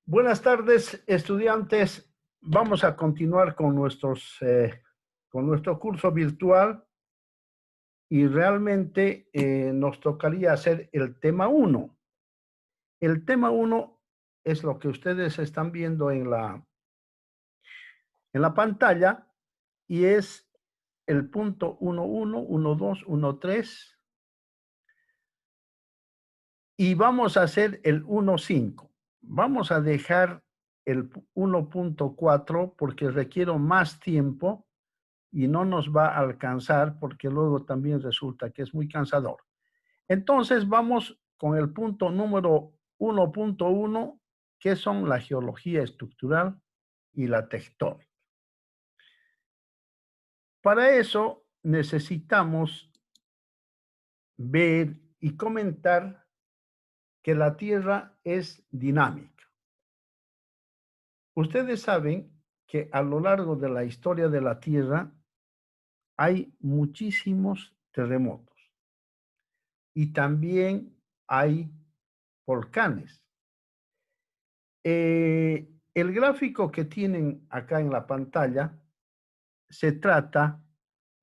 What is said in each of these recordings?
Buenas tardes, estudiantes. Vamos a continuar con nuestro curso virtual y realmente nos tocaría hacer el tema 1. El tema 1 es lo que ustedes están viendo en la pantalla y es el punto 1.1, 1.2, 1.3 y vamos a hacer el 1.5. Vamos a dejar el 1.4 porque requiero más tiempo y no nos va a alcanzar porque luego también resulta que es muy cansador. Entonces vamos con el punto número 1.1, que son la geología estructural y la tectónica. Para eso necesitamos ver y comentar que la Tierra es dinámica. Ustedes saben que a lo largo de la historia de la Tierra hay muchísimos terremotos y también hay volcanes. El gráfico que tienen acá en la pantalla se trata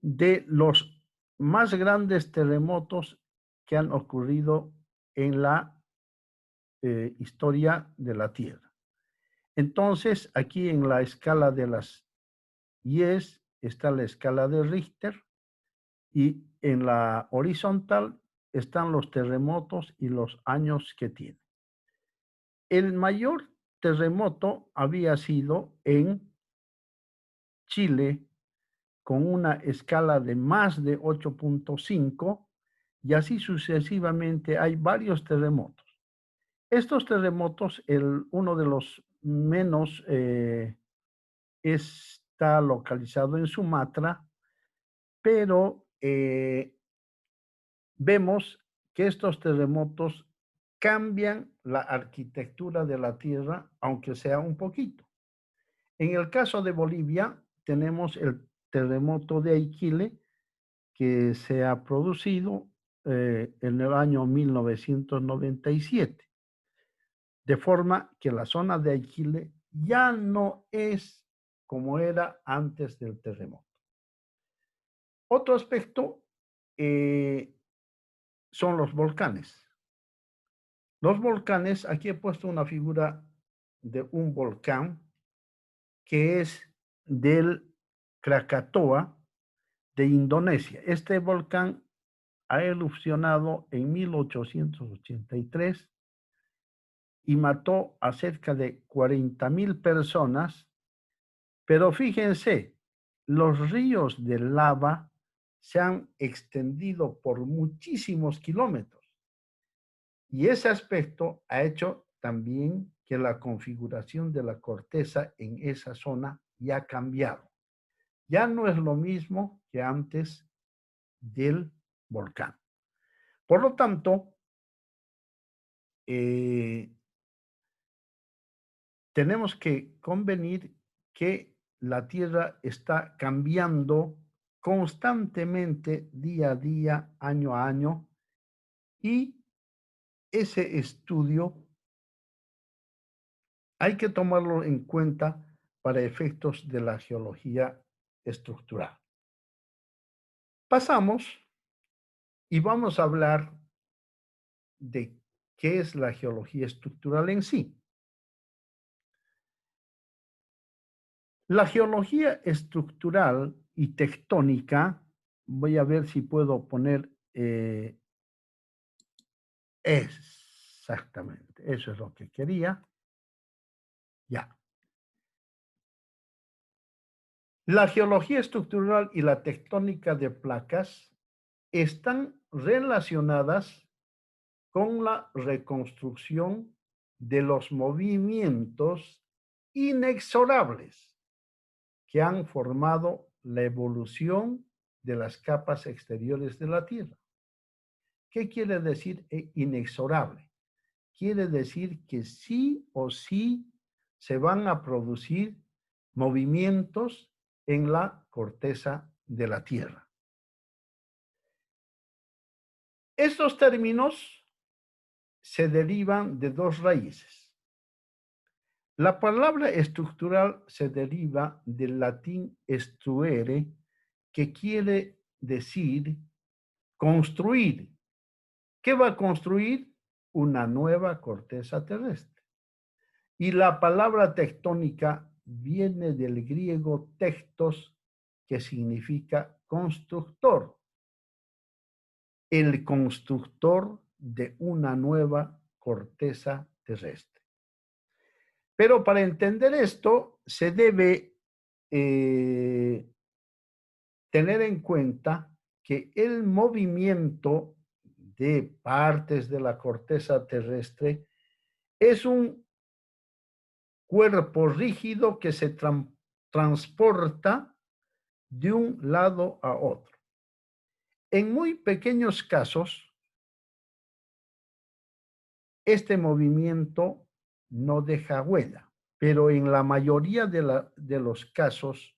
de los más grandes terremotos que han ocurrido en la historia de la Tierra. Entonces, aquí en la escala de las IES está la escala de Richter y en la horizontal están los terremotos y los años que tienen. El mayor terremoto había sido en Chile con una escala de más de 8.5 y así sucesivamente hay varios terremotos. Estos terremotos, uno de los menos está localizado en Sumatra, pero vemos que estos terremotos cambian la arquitectura de la Tierra, aunque sea un poquito. En el caso de Bolivia, tenemos el terremoto de Aiquile, que se ha producido en el año 1997, de forma que la zona de Aiquile ya no es como era antes del terremoto. Otro aspecto son los volcanes. Los volcanes, aquí he puesto una figura de un volcán que es del Krakatoa de Indonesia. Este volcán ha erupcionado en 1883 y mató a cerca de 40.000 personas, pero fíjense, los ríos de lava se han extendido por muchísimos kilómetros y ese aspecto ha hecho también que la configuración de la corteza en esa zona ya ha cambiado. Ya no es lo mismo que antes del volcán. Por lo tanto, tenemos que convenir que la Tierra está cambiando constantemente, día a día, año a año, y ese estudio hay que tomarlo en cuenta para efectos de la geología estructural. Pasamos y vamos a hablar de qué es la geología estructural en sí. La geología estructural y tectónica, voy a ver si puedo poner exactamente, eso es lo que quería. Ya. La geología estructural y la tectónica de placas están relacionadas con la reconstrucción de los movimientos inexorables que han formado la evolución de las capas exteriores de la Tierra. ¿Qué quiere decir inexorable? Quiere decir que sí o sí se van a producir movimientos en la corteza de la Tierra. Estos términos se derivan de dos raíces. La palabra estructural se deriva del latín estruere, que quiere decir construir. ¿Qué va a construir? Una nueva corteza terrestre. Y la palabra tectónica viene del griego tectos, que significa constructor. El constructor de una nueva corteza terrestre. Pero para entender esto, se debe tener en cuenta que el movimiento de partes de la corteza terrestre es un cuerpo rígido que se transporta de un lado a otro. En muy pequeños casos, este movimiento no deja huella, pero en la mayoría de los casos,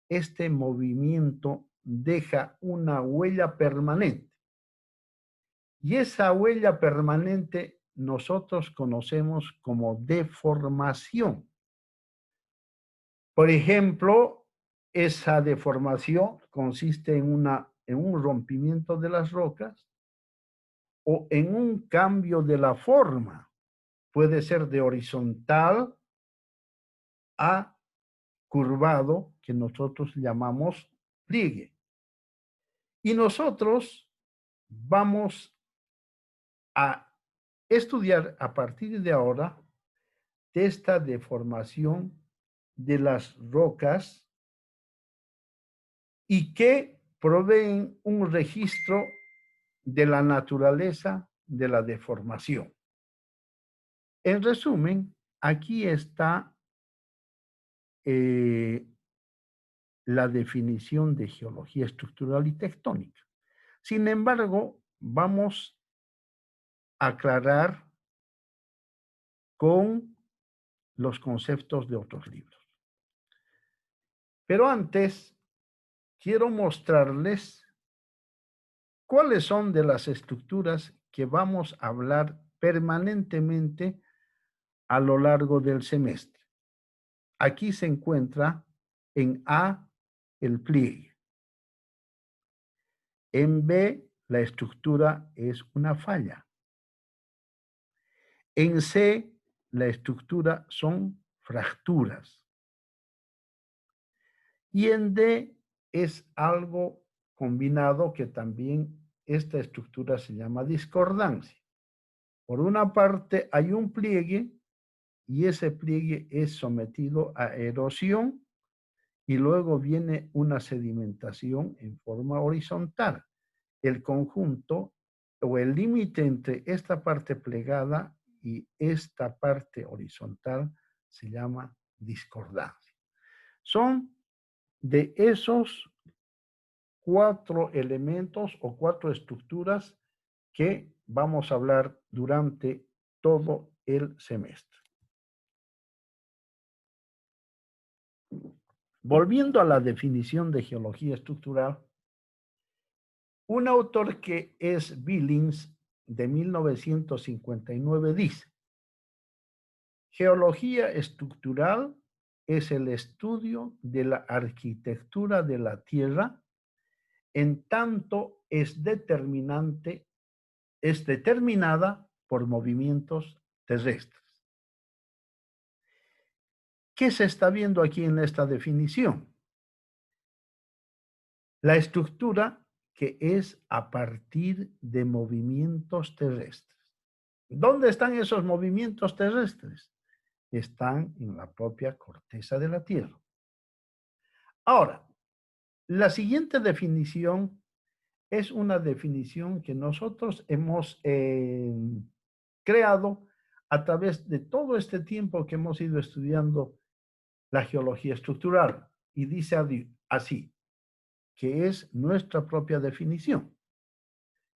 este movimiento deja una huella permanente. Y esa huella permanente nosotros conocemos como deformación. Por ejemplo, esa deformación consiste en un rompimiento de las rocas o en un cambio de la forma. Puede ser de horizontal a curvado, que nosotros llamamos pliegue. Y nosotros vamos a estudiar a partir de ahora de esta deformación de las rocas y que proveen un registro de la naturaleza de la deformación. En resumen, aquí está la definición de geología estructural y tectónica. Sin embargo, vamos a aclarar con los conceptos de otros libros. Pero antes, quiero mostrarles cuáles son de las estructuras que vamos a hablar permanentemente a lo largo del semestre. Aquí se encuentra en A el pliegue. En B la estructura es una falla. En C la estructura son fracturas. Y en D es algo combinado que también esta estructura se llama discordancia. Por una parte hay un pliegue y ese pliegue es sometido a erosión y luego viene una sedimentación en forma horizontal. El conjunto o el límite entre esta parte plegada y esta parte horizontal se llama discordancia. Son de esos 4 elementos o 4 estructuras que vamos a hablar durante todo el semestre. Volviendo a la definición de geología estructural, un autor que es Billings de 1959 dice: geología estructural es el estudio de la arquitectura de la Tierra en tanto es determinada por movimientos terrestres. ¿Qué se está viendo aquí en esta definición? La estructura que es a partir de movimientos terrestres. ¿Dónde están esos movimientos terrestres? Están en la propia corteza de la Tierra. Ahora, la siguiente definición es una definición que nosotros hemos creado a través de todo este tiempo que hemos ido estudiando la geología estructural. Y dice así, que es nuestra propia definición.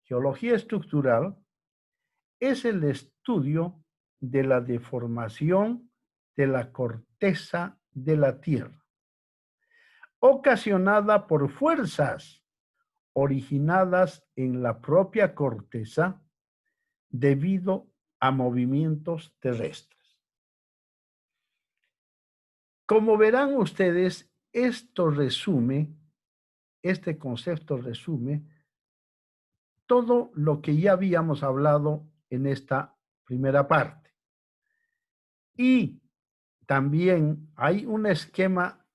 Geología estructural es el estudio de la deformación de la corteza de la Tierra, ocasionada por fuerzas originadas en la propia corteza debido a movimientos terrestres. Como verán ustedes, este concepto resume todo lo que ya habíamos hablado en esta primera parte. Y también hay un esquema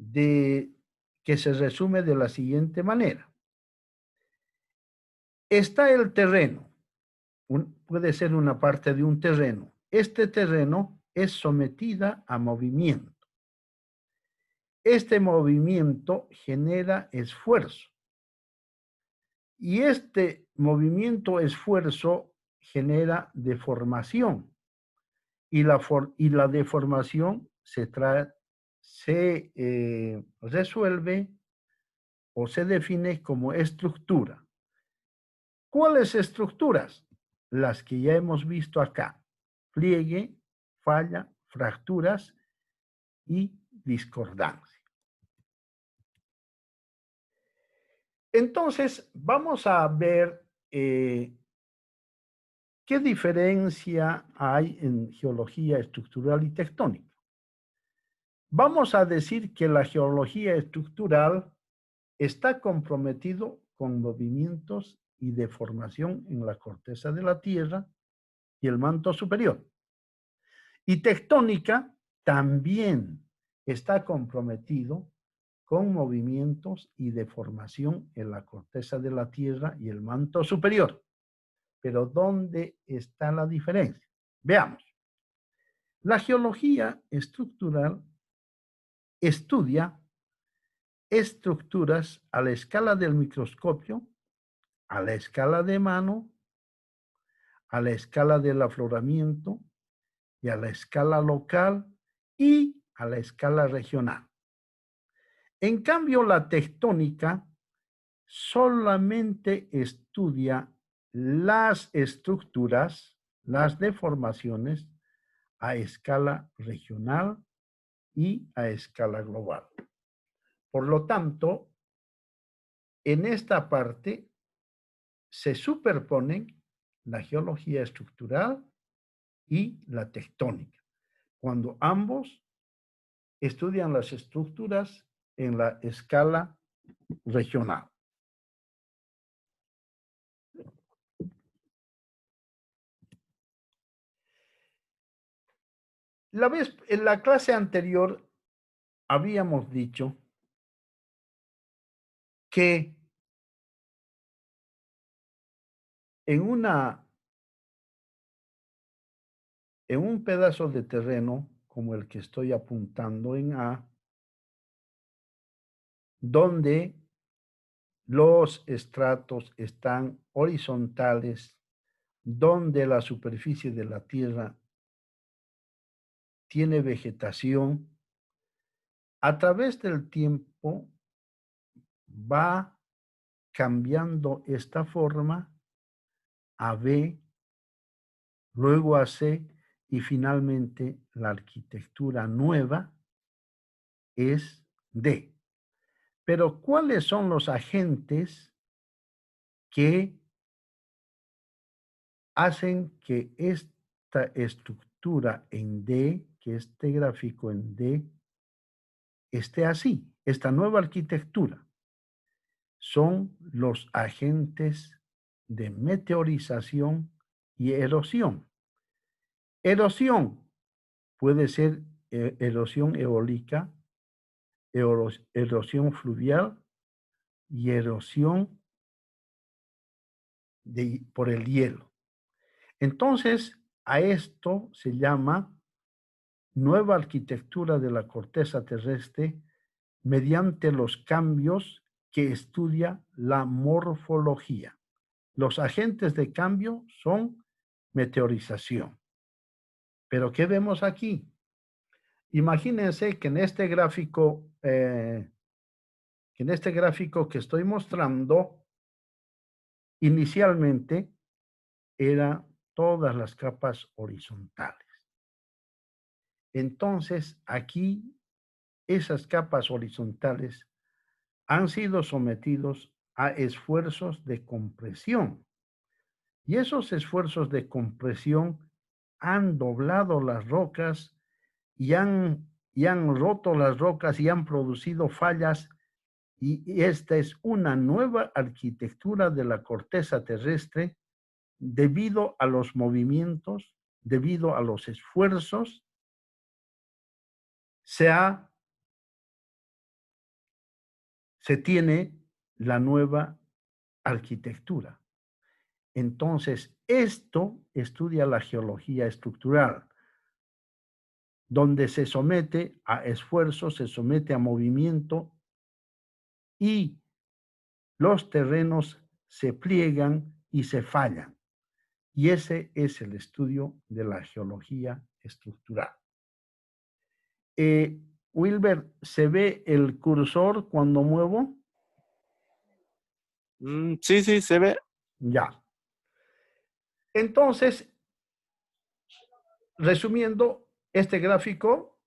que se resume de la siguiente manera. Está el terreno, puede ser una parte de un terreno. Este terreno es sometida a movimiento. Este movimiento genera esfuerzo. Y este movimiento-esfuerzo genera deformación. Y la deformación se resuelve o se define como estructura. ¿Cuáles estructuras? Las que ya hemos visto acá. Pliegue, falla, fracturas y discordancia. Entonces, vamos a ver qué diferencia hay en geología estructural y tectónica. Vamos a decir que la geología estructural está comprometido con movimientos y deformación en la corteza de la Tierra y el manto superior. Y tectónica también está comprometido con movimientos y deformación en la corteza de la Tierra y el manto superior. Pero ¿dónde está la diferencia? Veamos. La geología estructural estudia estructuras a la escala del microscopio, a la escala de mano, a la escala del afloramiento y a la escala local y a la escala regional. En cambio, la tectónica solamente estudia las estructuras, las deformaciones a escala regional y a escala global. Por lo tanto, en esta parte se superponen la geología estructural y la tectónica, cuando ambos estudian las estructuras en la escala regional. En la clase anterior habíamos dicho que en un pedazo de terreno como el que estoy apuntando en A, donde los estratos están horizontales, donde la superficie de la Tierra tiene vegetación, a través del tiempo va cambiando esta forma a B, luego a C y finalmente la arquitectura nueva es D. Pero ¿cuáles son los agentes que hacen que esta estructura en D, que este gráfico en D, esté así? Esta nueva arquitectura son los agentes de meteorización y erosión. Erosión puede ser erosión eólica, erosión fluvial y erosión por el hielo. Entonces, a esto se llama nueva arquitectura de la corteza terrestre mediante los cambios que estudia la morfología. Los agentes de cambio son meteorización. Pero ¿qué vemos aquí? Imagínense que en este gráfico que estoy mostrando, inicialmente eran todas las capas horizontales. Entonces, aquí esas capas horizontales han sido sometidos a esfuerzos de compresión. Y esos esfuerzos de compresión han doblado las rocas y han roto las rocas y han producido fallas, y esta es una nueva arquitectura de la corteza terrestre debido a los movimientos, debido a los esfuerzos, se tiene la nueva arquitectura. Entonces, esto estudia la geología estructural, donde se somete a esfuerzo, se somete a movimiento y los terrenos se pliegan y se fallan. Y ese es el estudio de la geología estructural. Wilber, ¿se ve el cursor cuando muevo? Sí, sí, se ve. Ya. Entonces, resumiendo, este gráfico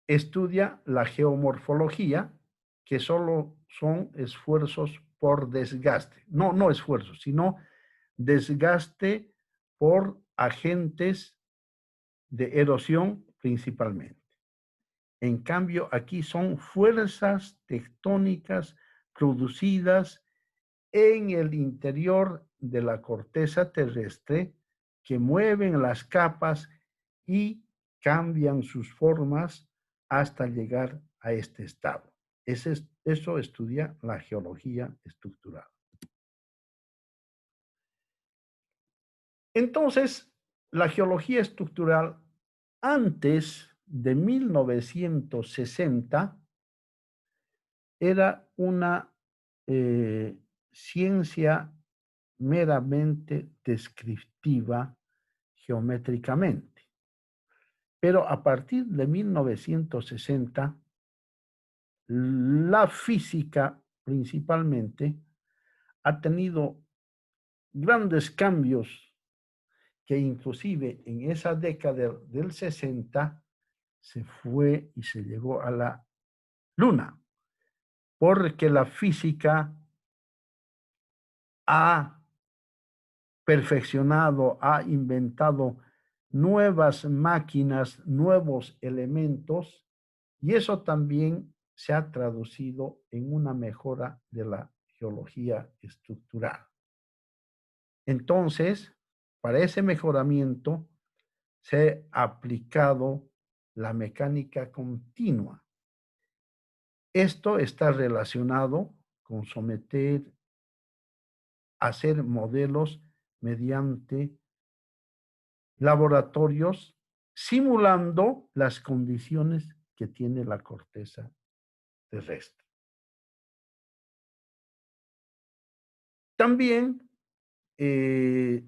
estudia la geomorfología, que solo son esfuerzos por desgaste. No esfuerzos, sino desgaste por agentes de erosión principalmente. En cambio, aquí son fuerzas tectónicas producidas en el interior de la corteza terrestre que mueven las capas y cambian sus formas hasta llegar a este estado. Eso estudia la geología estructural. Entonces, la geología estructural antes de 1960 era una ciencia meramente descriptiva geométricamente. Pero a partir de 1960, la física principalmente ha tenido grandes cambios que inclusive en esa década del 60 se fue y se llegó a la luna, porque la física ha perfeccionado, ha inventado nuevas máquinas, nuevos elementos, y eso también se ha traducido en una mejora de la geología estructural. Entonces, para ese mejoramiento se ha aplicado la mecánica continua. Esto está relacionado con someter, hacer modelos mediante laboratorios simulando las condiciones que tiene la corteza terrestre. También se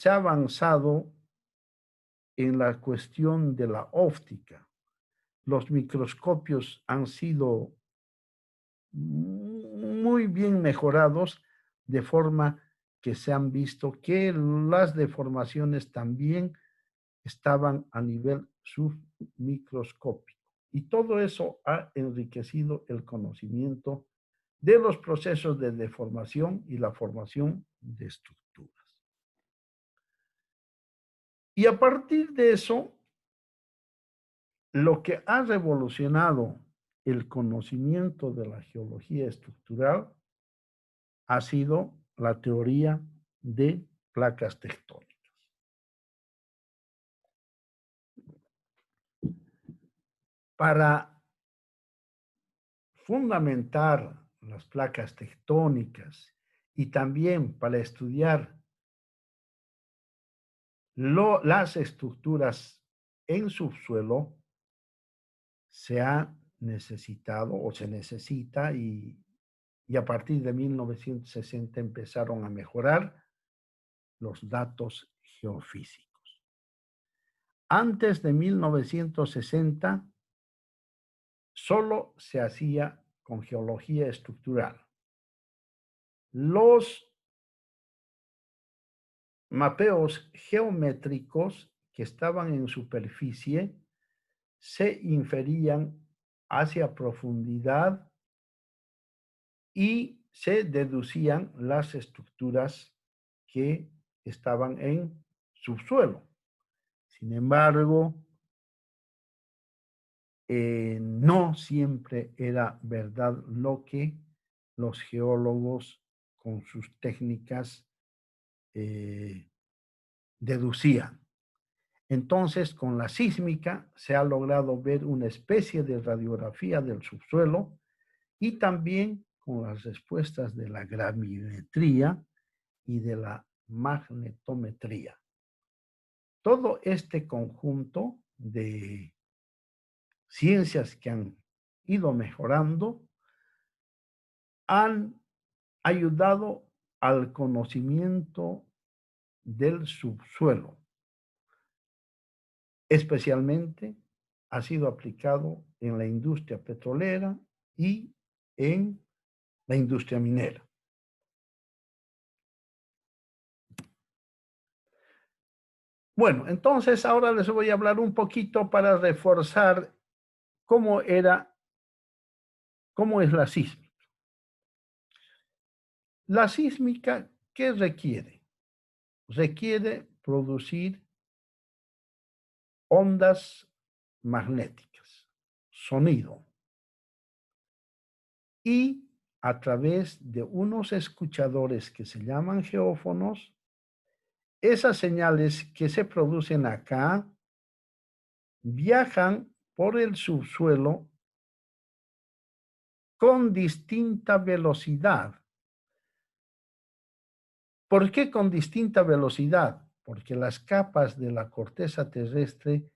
ha avanzado en la cuestión de la óptica. Los microscopios han sido muy bien mejorados de forma que se han visto que las deformaciones también estaban a nivel submicroscópico. Y todo eso ha enriquecido el conocimiento de los procesos de deformación y la formación de estructuras. Y a partir de eso, lo que ha revolucionado el conocimiento de la geología estructural ha sido la teoría de placas tectónicas. Para fundamentar las placas tectónicas y también para estudiar las estructuras en subsuelo, se ha necesitado o se necesita y a partir de 1960 empezaron a mejorar los datos geofísicos. Antes de 1960 solo se hacía con geología estructural. Los mapeos geométricos que estaban en superficie se inferían hacia profundidad y se deducían las estructuras que estaban en subsuelo. Sin embargo, no siempre era verdad lo que los geólogos con sus técnicas deducían. Entonces, con la sísmica se ha logrado ver una especie de radiografía del subsuelo y también con las respuestas de la gravimetría y de la magnetometría. Todo este conjunto de ciencias que han ido mejorando han ayudado al conocimiento del subsuelo. Especialmente ha sido aplicado en la industria petrolera y en la industria minera. Bueno, entonces ahora les voy a hablar un poquito para reforzar cómo es la sísmica. La sísmica, ¿qué requiere? Requiere producir ondas magnéticas, sonido, y a través de unos escuchadores que se llaman geófonos, esas señales que se producen acá viajan por el subsuelo con distinta velocidad. ¿Por qué con distinta velocidad? Porque las capas de la corteza terrestre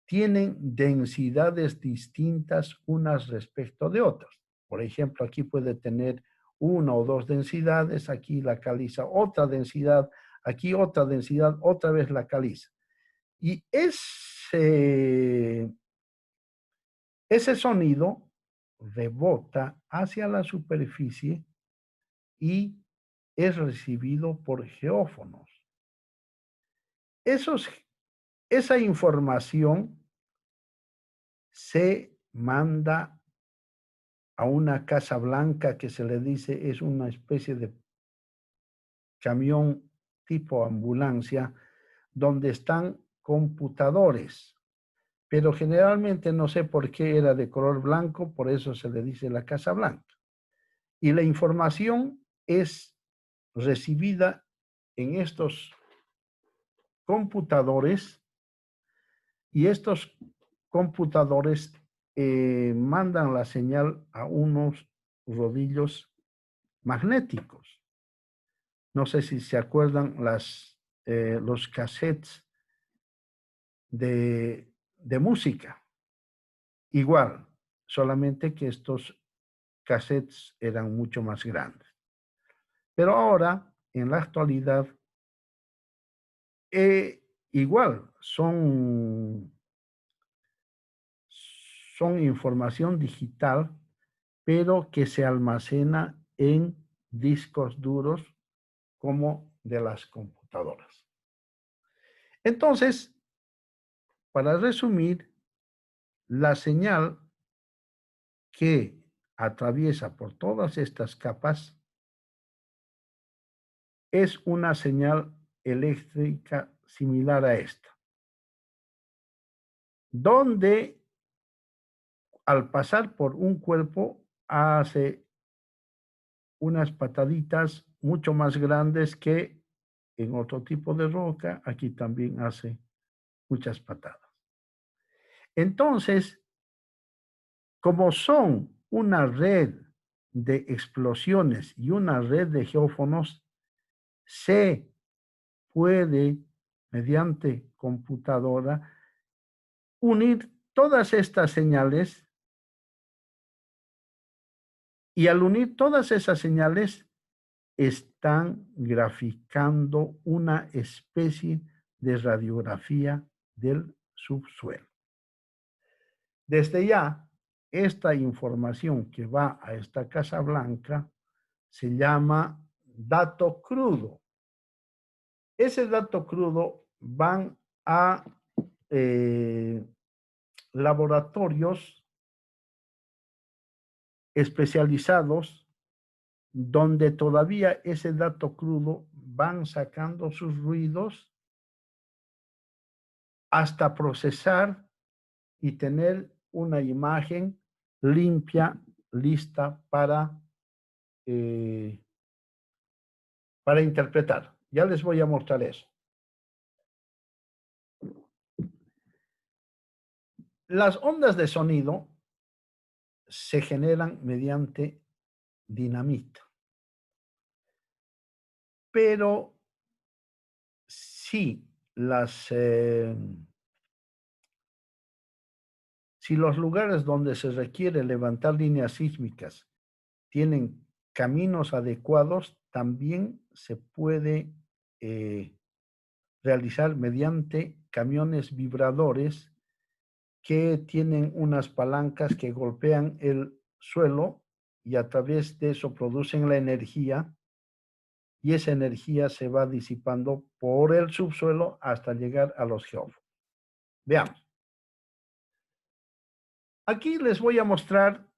tienen densidades distintas unas respecto de otras. Por ejemplo, aquí puede tener una o dos densidades, aquí la caliza otra densidad, aquí otra densidad, otra vez la caliza. Y ese sonido rebota hacia la superficie y es recibido por geófonos. Esa información se manda a una casa blanca que se le dice es una especie de camión tipo ambulancia donde están computadores, pero generalmente no sé por qué era de color blanco, por eso se le dice la Casa Blanca. Y la información es recibida en estos computadores y estos computadores mandan la señal a unos rodillos magnéticos. No sé si se acuerdan los cassettes de música. Igual, solamente que estos cassettes eran mucho más grandes. Pero ahora, en la actualidad, igual son información digital, pero que se almacena en discos duros como de las computadoras. Entonces, para resumir, la señal que atraviesa por todas estas capas es una señal eléctrica similar a esta, donde al pasar por un cuerpo hace unas pataditas mucho más grandes que en otro tipo de roca. Aquí también hace muchas patadas. Entonces, como son una red de explosiones y una red de geófonos, se puede, mediante computadora, unir todas estas señales y al unir todas esas señales están graficando una especie de radiografía del subsuelo. Desde ya, esta información que va a esta Casa Blanca se llama dato crudo. Ese dato crudo van a laboratorios especializados donde todavía ese dato crudo van sacando sus ruidos hasta procesar y tener una imagen limpia, lista para interpretar. Ya les voy a mostrar eso. Las ondas de sonido se generan mediante dinamita, pero si si los lugares donde se requiere levantar líneas sísmicas tienen caminos adecuados, también se puede realizar mediante camiones vibradores que tienen unas palancas que golpean el suelo y a través de eso producen la energía y esa energía se va disipando por el subsuelo hasta llegar a los geófagos. Veamos. Aquí les voy a mostrar,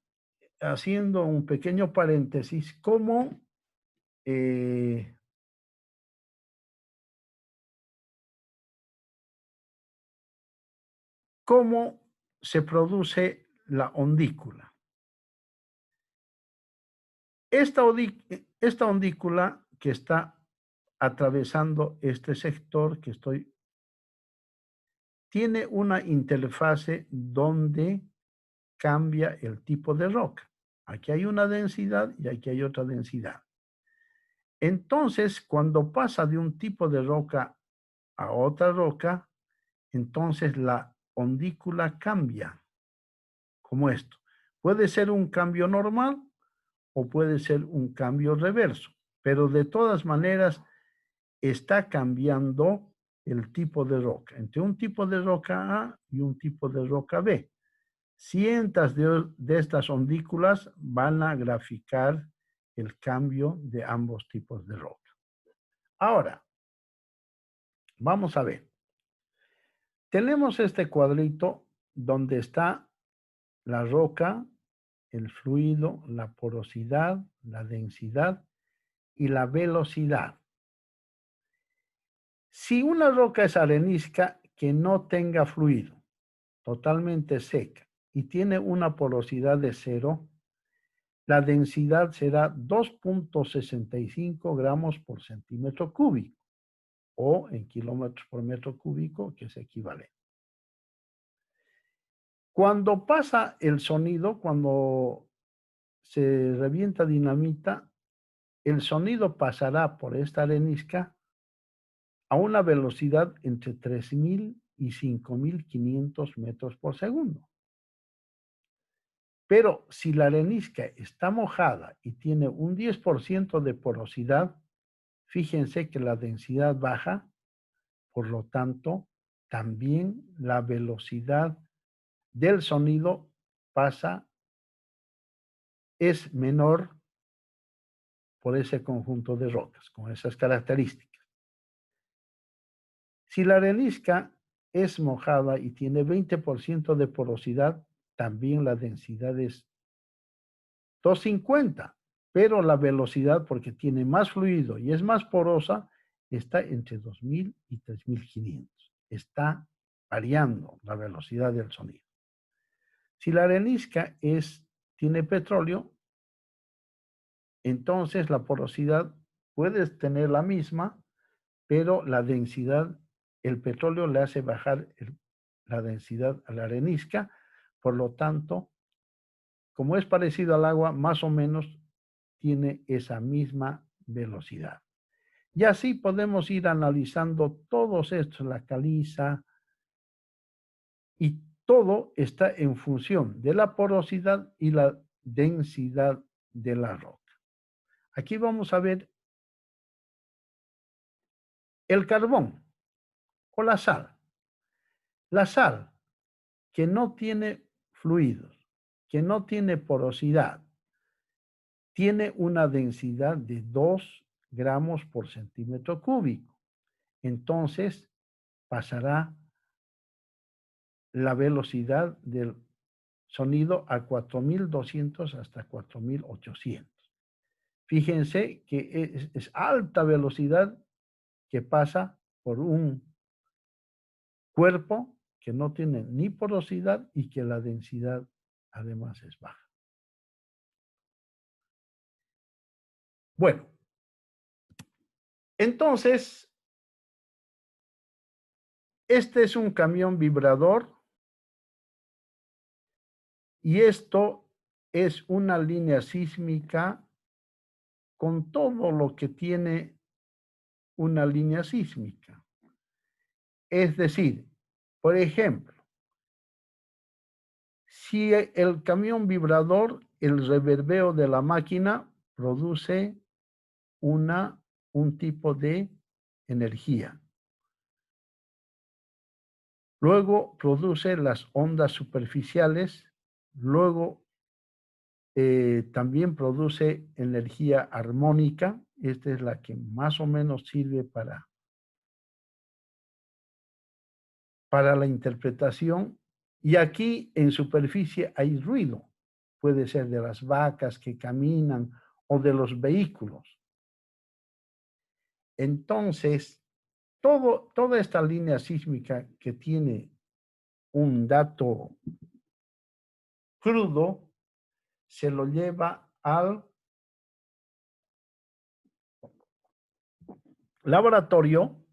haciendo un pequeño paréntesis, eh, cómo se produce la ondícula. Esta ondícula que está atravesando este sector que tiene una interfase donde cambia el tipo de roca. Aquí hay una densidad y aquí hay otra densidad. Entonces, cuando pasa de un tipo de roca a otra roca, entonces la ondícula cambia, como esto. Puede ser un cambio normal o puede ser un cambio reverso, pero de todas maneras está cambiando el tipo de roca, entre un tipo de roca A y un tipo de roca B. Cientos de estas ondículas van a graficar el cambio de ambos tipos de roca. Ahora, vamos a ver. Tenemos este cuadrito donde está la roca, el fluido, la porosidad, la densidad y la velocidad. Si una roca es arenisca que no tenga fluido, totalmente seca y tiene una porosidad de 0, la densidad será 2.65 gramos por centímetro cúbico o en kilómetros por metro cúbico, que es equivalente. Cuando pasa el sonido, cuando se revienta dinamita, el sonido pasará por esta arenisca a una velocidad entre 3.000 y 5.500 metros por segundo. Pero si la arenisca está mojada y tiene un 10% de porosidad, fíjense que la densidad baja, por lo tanto, también la velocidad del sonido es menor por ese conjunto de rocas, con esas características. Si la arenisca es mojada y tiene 20% de porosidad, también la densidad es 250, pero la velocidad, porque tiene más fluido y es más porosa, está entre 2.000 y 3.500. Está variando la velocidad del sonido. Si la arenisca tiene petróleo, entonces la porosidad puede tener la misma, pero la densidad, el petróleo le hace bajar la densidad a la arenisca, por lo tanto, como es parecido al agua, más o menos tiene esa misma velocidad. Y así podemos ir analizando todos estos, la caliza, y todo está en función de la porosidad y la densidad de la roca. Aquí vamos a ver el carbón o la sal. La sal que no tiene fluidos, que no tiene porosidad, tiene una densidad de 2 gramos por centímetro cúbico. Entonces pasará la velocidad del sonido a 4.200 hasta 4.800. Fíjense que es alta velocidad que pasa por cuerpo que no tiene ni porosidad y que la densidad además es baja. Bueno, entonces, este es un camión vibrador y esto es una línea sísmica con todo lo que tiene una línea sísmica. Es decir, por ejemplo, si el camión vibrador, el reverbeo de la máquina produce un tipo de energía. Luego produce las ondas superficiales, luego también produce energía armónica. Esta es la que más o menos sirve para la interpretación. Y aquí en superficie hay ruido. Puede ser de las vacas que caminan o de los vehículos. Entonces, toda esta línea sísmica que tiene un dato crudo, se lo lleva laboratorio,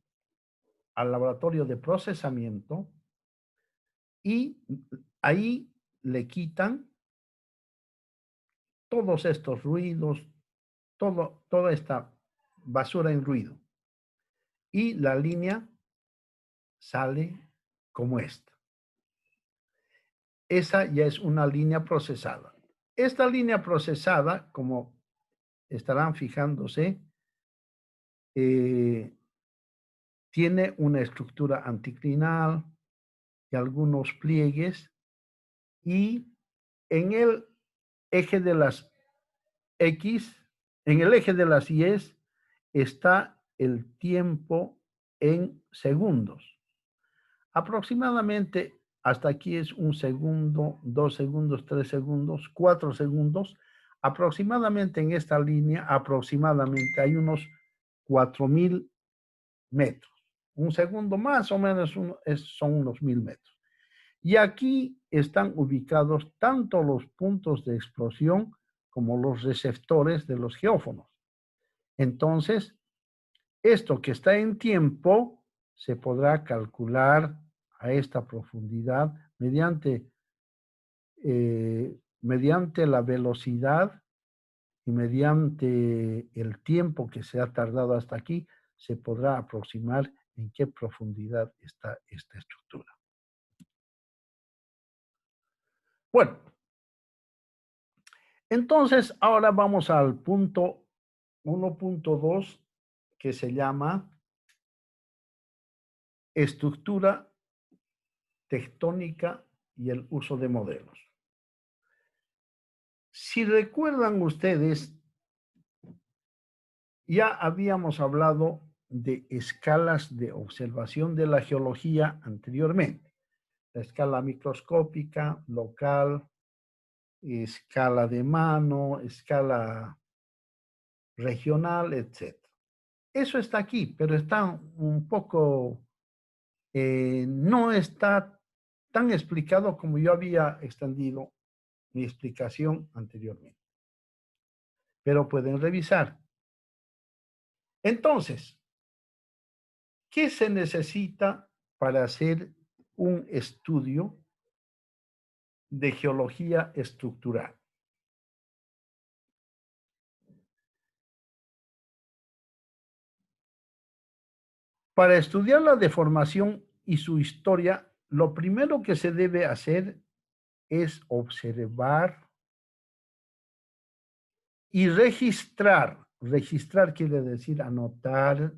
al laboratorio de procesamiento, y ahí le quitan todos estos ruidos, toda esta basura en ruido. Y la línea sale como esta. Esa ya es una línea procesada. Esta línea procesada, como estarán fijándose, tiene una estructura anticlinal y algunos pliegues, y en el eje de las X, en el eje de las Y está el tiempo en segundos. Aproximadamente hasta aquí es 1 segundo, 2 segundos, 3 segundos, 4 segundos. Aproximadamente en esta línea, aproximadamente hay unos 4000 metros. Un segundo más o menos son unos 1000 metros. Y aquí están ubicados tanto los puntos de explosión como los receptores de los geófonos. Entonces, esto que está en tiempo se podrá calcular a esta profundidad mediante la velocidad y mediante el tiempo que se ha tardado hasta aquí, se podrá aproximar en qué profundidad está esta estructura. Bueno, entonces ahora vamos al punto 1.2, que se llama estructura tectónica y el uso de modelos. Si recuerdan ustedes, ya habíamos hablado de escalas de observación de la geología anteriormente. La escala microscópica, local, escala de mano, escala regional, etc. Eso está aquí, pero está un poco, no está tan explicado como yo había extendido mi explicación anteriormente. Pero pueden revisar. Entonces, ¿qué se necesita para hacer un estudio de geología estructural? Para estudiar la deformación y su historia, lo primero que se debe hacer es observar y registrar. Registrar quiere decir anotar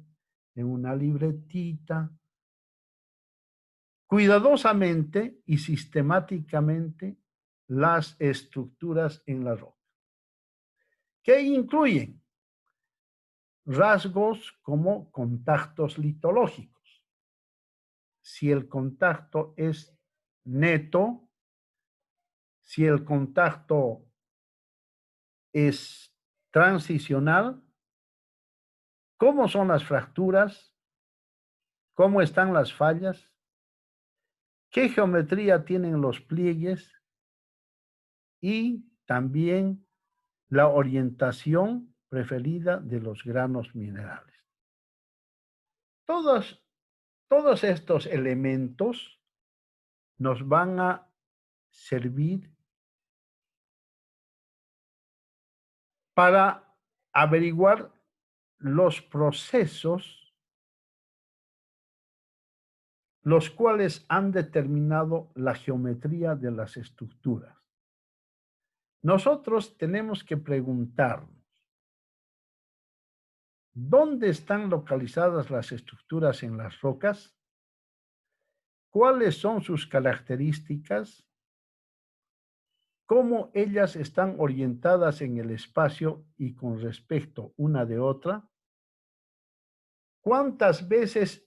en una libretita, cuidadosamente y sistemáticamente, las estructuras en la roca. ¿Qué incluyen? Rasgos como contactos litológicos. Si el contacto es neto, si el contacto es transicional, cómo son las fracturas, cómo están las fallas, qué geometría tienen los pliegues y también la orientación preferida de los granos minerales. Todos estos elementos nos van a servir para averiguar los procesos los cuales han determinado la geometría de las estructuras. Nosotros tenemos que preguntarnos, ¿dónde están localizadas las estructuras en las rocas? ¿Cuáles son sus características? ¿Cómo ellas están orientadas en el espacio y con respecto una de otra? ¿Cuántas veces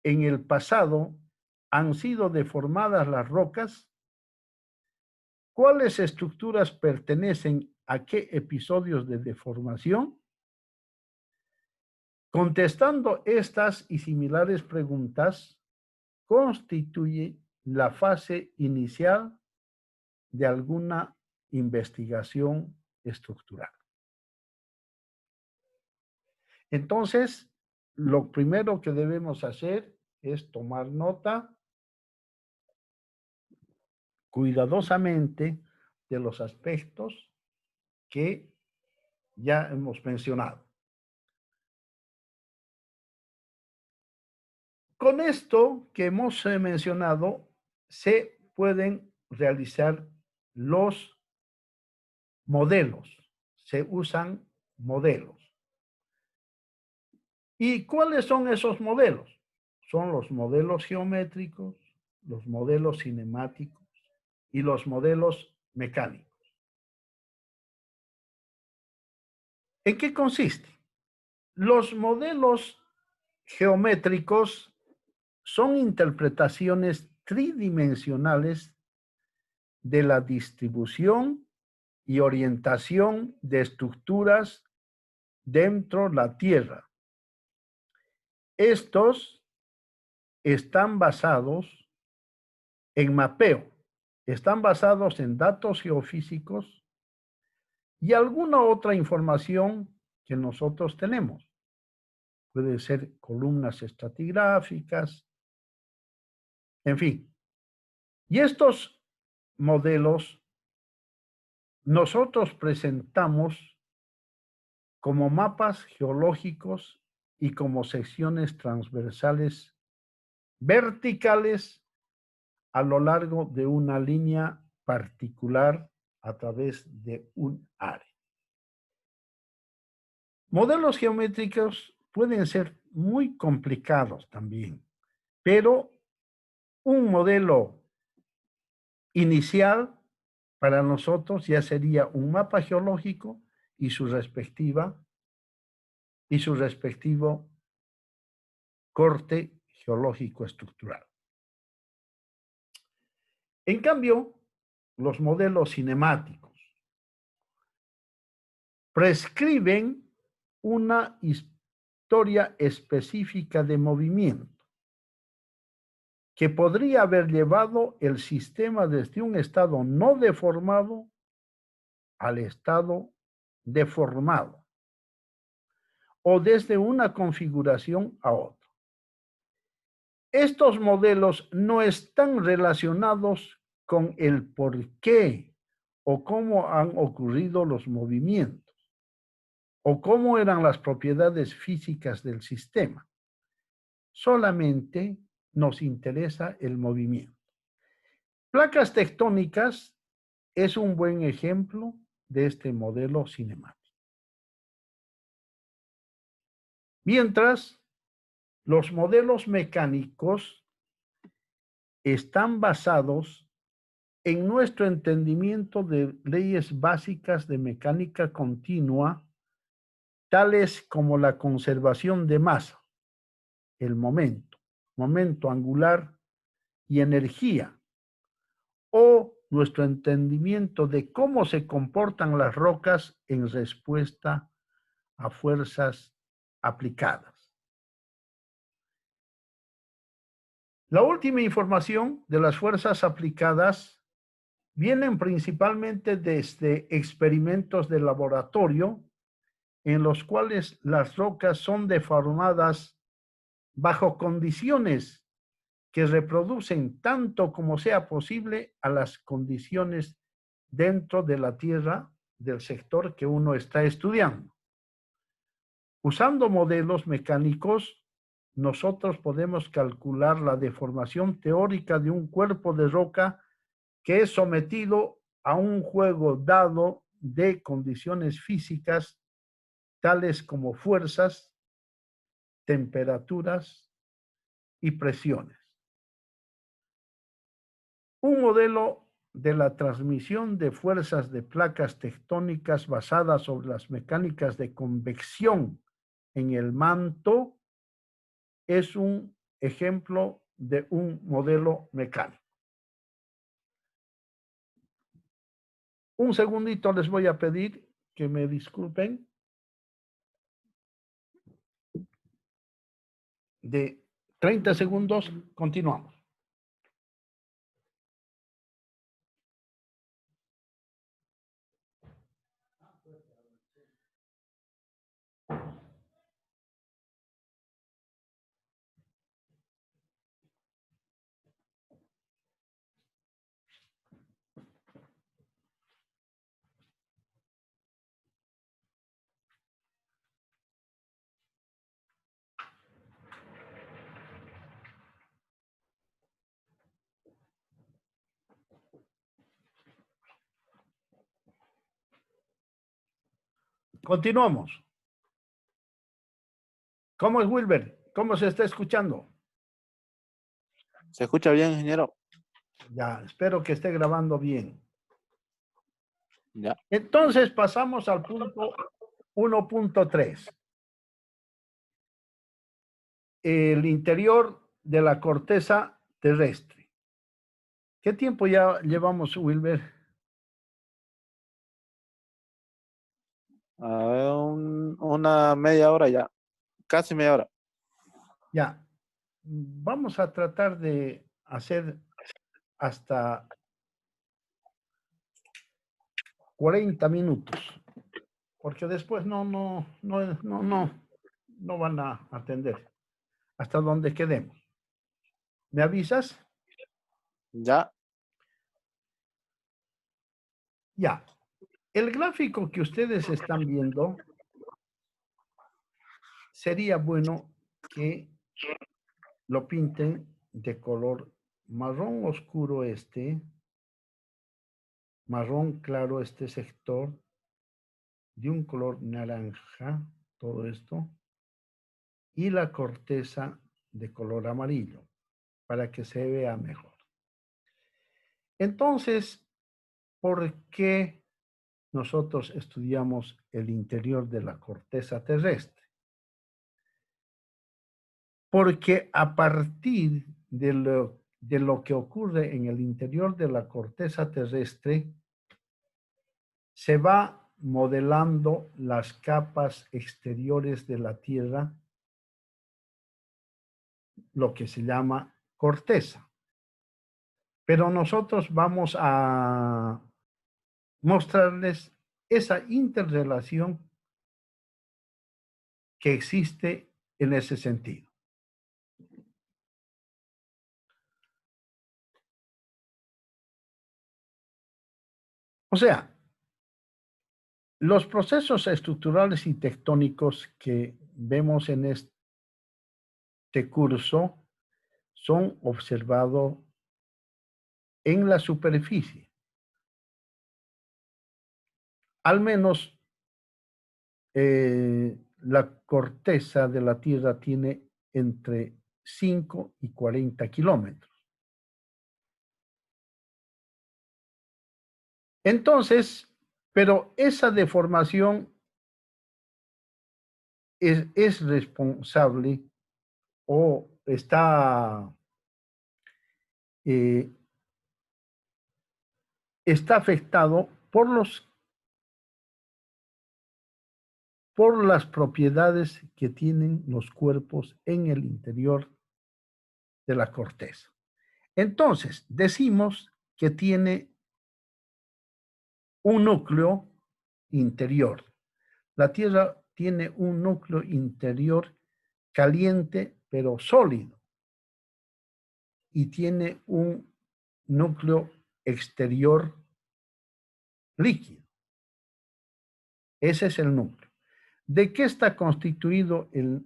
en el pasado han sido deformadas las rocas? ¿Cuáles estructuras pertenecen a qué episodios de deformación? Contestando estas y similares preguntas constituye la fase inicial de alguna investigación estructural. Entonces, lo primero que debemos hacer es tomar nota cuidadosamente de los aspectos que ya hemos mencionado. Con esto que hemos mencionado, se pueden realizar los modelos. Se usan modelos. ¿Y cuáles son esos modelos? Son los modelos geométricos, los modelos cinemáticos y los modelos mecánicos. ¿En qué consiste? Los modelos geométricos son interpretaciones tridimensionales de la distribución y orientación de estructuras dentro de la Tierra. Estos están basados en mapeo, están basados en datos geofísicos y alguna otra información que nosotros tenemos. Puede ser columnas estratigráficas, en fin. Y estos modelos nosotros presentamos como mapas geológicos y como secciones transversales verticales a lo largo de una línea particular a través de un área. Modelos geométricos pueden ser muy complicados también, pero un modelo inicial para nosotros ya sería un mapa geológico y su respectivo corte geológico estructural. En cambio, los modelos cinemáticos prescriben una historia específica de movimiento que podría haber llevado el sistema desde un estado no deformado al estado deformado o desde una configuración a otra. Estos modelos no están relacionados con el por qué o cómo han ocurrido los movimientos o cómo eran las propiedades físicas del sistema. Solamente nos interesa el movimiento. Placas tectónicas es un buen ejemplo de este modelo cinemático. Mientras, los modelos mecánicos están basados en nuestro entendimiento de leyes básicas de mecánica continua, tales como la conservación de masa, el momento angular y energía, o nuestro entendimiento de cómo se comportan las rocas en respuesta a fuerzas aplicadas. La última información de las fuerzas aplicadas vienen principalmente desde experimentos de laboratorio en los cuales las rocas son deformadas bajo condiciones que reproducen tanto como sea posible a las condiciones dentro de la tierra del sector que uno está estudiando. Usando modelos mecánicos, nosotros podemos calcular la deformación teórica de un cuerpo de roca que es sometido a un juego dado de condiciones físicas tales como fuerzas, temperaturas y presiones. Un modelo de la transmisión de fuerzas de placas tectónicas basadas sobre las mecánicas de convección en el manto es un ejemplo de un modelo mecánico. Un segundito les voy a pedir que me disculpen. De 30 segundos, continuamos. Continuamos. ¿Cómo es, Wilber? ¿Cómo se está escuchando? ¿Se escucha bien, ingeniero? Ya, espero que esté grabando bien. Ya. Entonces pasamos al punto 1.3. El interior de la corteza terrestre. ¿Qué tiempo ya llevamos, Wilber? Una media hora ya, casi media hora. Ya, vamos a tratar de hacer hasta 40 minutos, porque después no van a atender hasta donde quedemos. ¿Me avisas? Ya, Ya. El gráfico que ustedes están viendo sería bueno que lo pinten de color marrón oscuro marrón claro este sector, de un color naranja, todo esto, y la corteza de color amarillo, para que se vea mejor. Entonces, ¿por qué nosotros estudiamos el interior de la corteza terrestre? Porque a partir de lo que ocurre en el interior de la corteza terrestre, se va modelando las capas exteriores de la Tierra, lo que se llama corteza. Pero nosotros vamos a mostrarles esa interrelación que existe en ese sentido. O sea, los procesos estructurales y tectónicos que vemos en este curso son observados en la superficie. Al menos la corteza de la Tierra tiene entre 5 y 40 kilómetros. Entonces, pero esa deformación es responsable o eh, está afectado por las propiedades que tienen los cuerpos en el interior de la corteza. Entonces, decimos que tiene un núcleo interior. La Tierra tiene un núcleo interior caliente, pero sólido. Y tiene un núcleo exterior líquido. Ese es el núcleo. ¿De qué está constituido el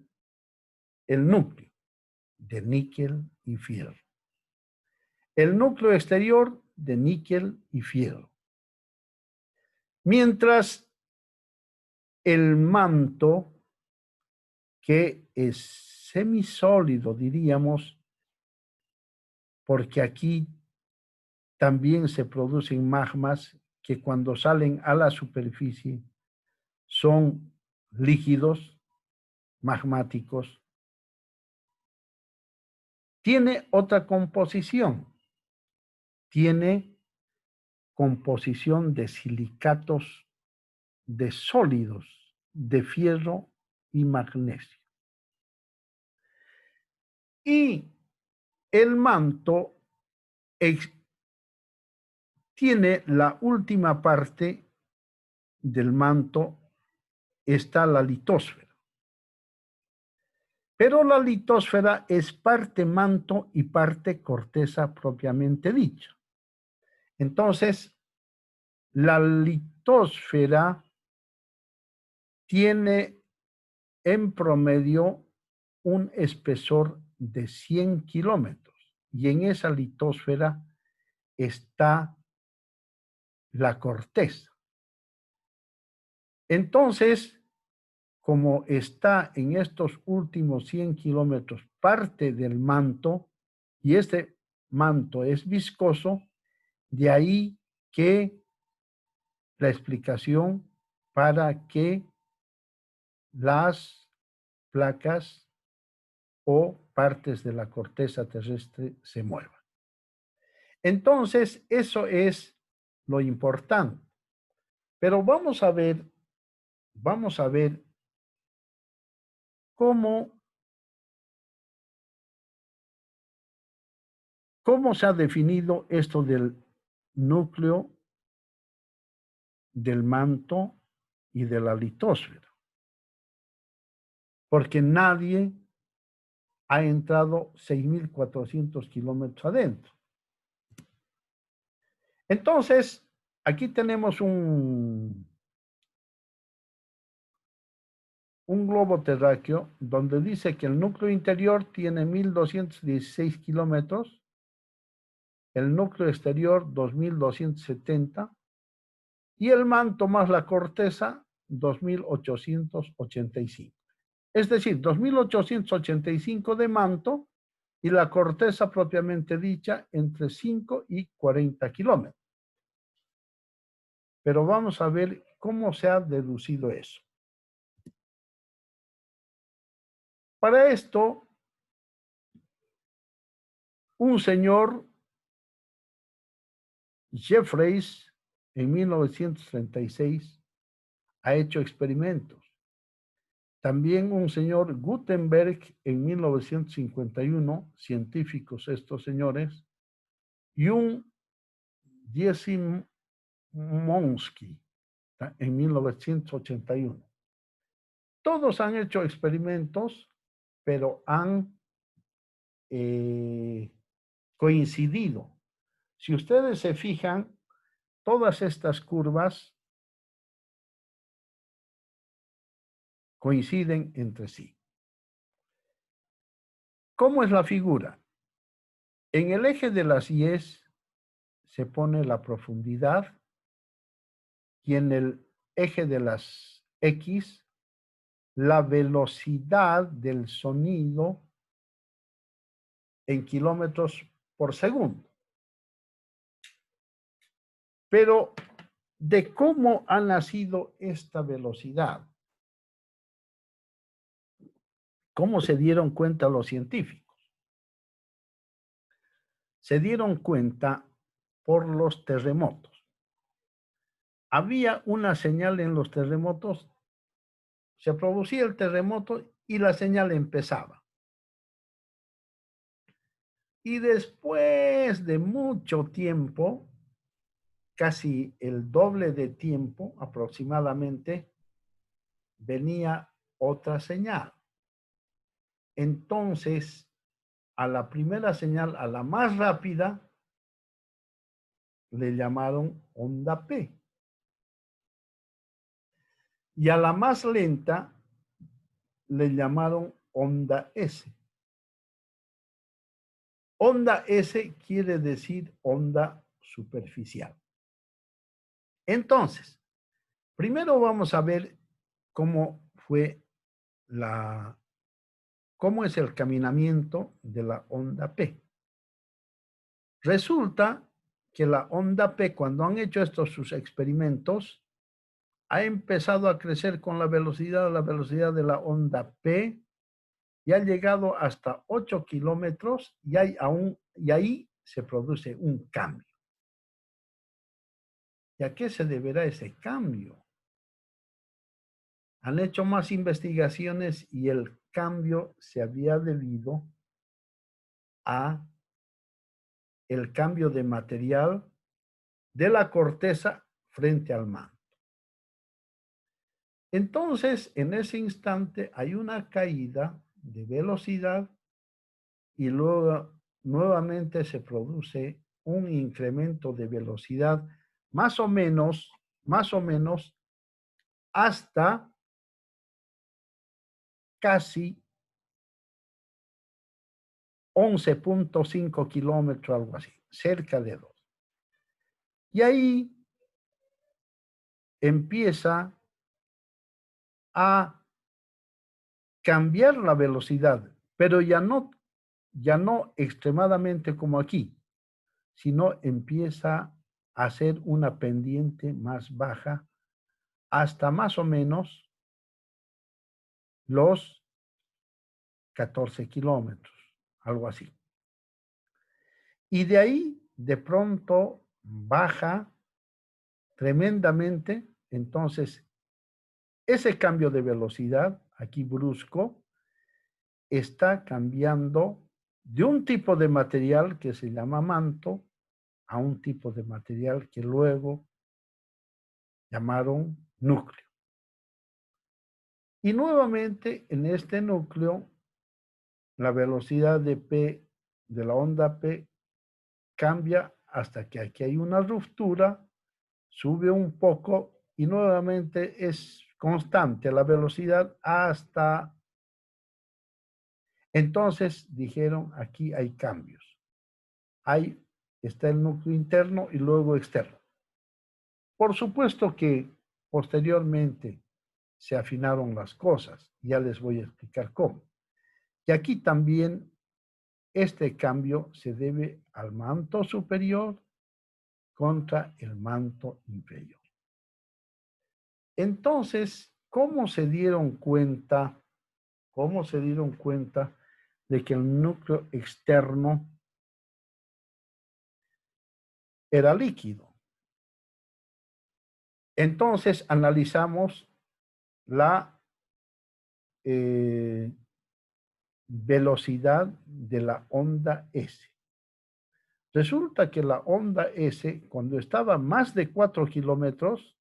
núcleo? De níquel y fierro. El núcleo exterior de níquel y fierro. Mientras el manto, que es semisólido, diríamos, porque aquí también se producen magmas que cuando salen a la superficie son líquidos, magmáticos. Tiene otra composición. Tiene composición de silicatos de sólidos, de fierro y magnesio. Y el manto tiene la última parte del manto, está la litosfera. Pero la litosfera es parte manto y parte corteza propiamente dicha. Entonces, la litosfera tiene en promedio un espesor de 100 kilómetros y en esa litosfera está la corteza. Entonces, como está en estos últimos 100 kilómetros parte del manto, y este manto es viscoso, de ahí que la explicación para que las placas o partes de la corteza terrestre se muevan. Entonces, eso es lo importante. Pero vamos a ver cómo se ha definido esto del núcleo, del manto y de la litosfera. Porque nadie ha entrado 6.400 kilómetros adentro. Entonces, aquí tenemos un globo terráqueo donde dice que el núcleo interior tiene 1.216 kilómetros, el núcleo exterior 2.270 y el manto más la corteza 2.885. Es decir, 2.885 de manto y la corteza propiamente dicha entre 5 y 40 kilómetros. Pero vamos a ver cómo se ha deducido eso. Para esto, un señor, Jeffreys, en 1936, ha hecho experimentos. También un señor Gutenberg en 1951, científicos estos señores, y un Dzieciomowski en 1981. Todos han hecho experimentos, pero han coincidido. Si ustedes se fijan, todas estas curvas coinciden entre sí. ¿Cómo es la figura? En el eje de las Y's se pone la profundidad y en el eje de las X la velocidad del sonido en kilómetros por segundo. Pero, ¿de cómo ha nacido esta velocidad? ¿Cómo se dieron cuenta los científicos? Se dieron cuenta por los terremotos. Había una señal en los terremotos, se producía el terremoto y la señal empezaba. Y después de mucho tiempo, casi el doble de tiempo aproximadamente, venía otra señal. Entonces, a la primera señal, a la más rápida, le llamaron onda P. Y a la más lenta le llamaron onda S. Onda S quiere decir onda superficial. Entonces, primero vamos a ver cómo fue cómo es el caminamiento de la onda P. Resulta que la onda P, cuando han hecho estos sus experimentos, ha empezado a crecer con la velocidad de la onda P, y ha llegado hasta 8 kilómetros y ahí se produce un cambio. ¿Y a qué se deberá ese cambio? Han hecho más investigaciones y el cambio se había debido a el cambio de material de la corteza frente al manto. Entonces, en ese instante hay una caída de velocidad y luego nuevamente se produce un incremento de velocidad más o menos hasta casi 11.5 kilómetros, algo así, cerca de 2. Y ahí empieza a cambiar la velocidad, pero ya no extremadamente como aquí, sino empieza a hacer una pendiente más baja hasta más o menos los 14 kilómetros, algo así. Y de ahí, de pronto, baja tremendamente. Entonces, ese cambio de velocidad, aquí brusco, está cambiando de un tipo de material que se llama manto a un tipo de material que luego llamaron núcleo. Y nuevamente en este núcleo, la velocidad de la onda P cambia hasta que aquí hay una ruptura, sube un poco y nuevamente es constante la velocidad hasta... Entonces dijeron, aquí hay cambios. Ahí está el núcleo interno y luego externo. Por supuesto que posteriormente se afinaron las cosas. Ya les voy a explicar cómo. Y aquí también este cambio se debe al manto superior contra el manto inferior. Entonces, ¿cómo se dieron cuenta? ¿Cómo se dieron cuenta de que el núcleo externo era líquido? Entonces analizamos la velocidad de la onda S. Resulta que la onda S, cuando estaba más de 4 kilómetros,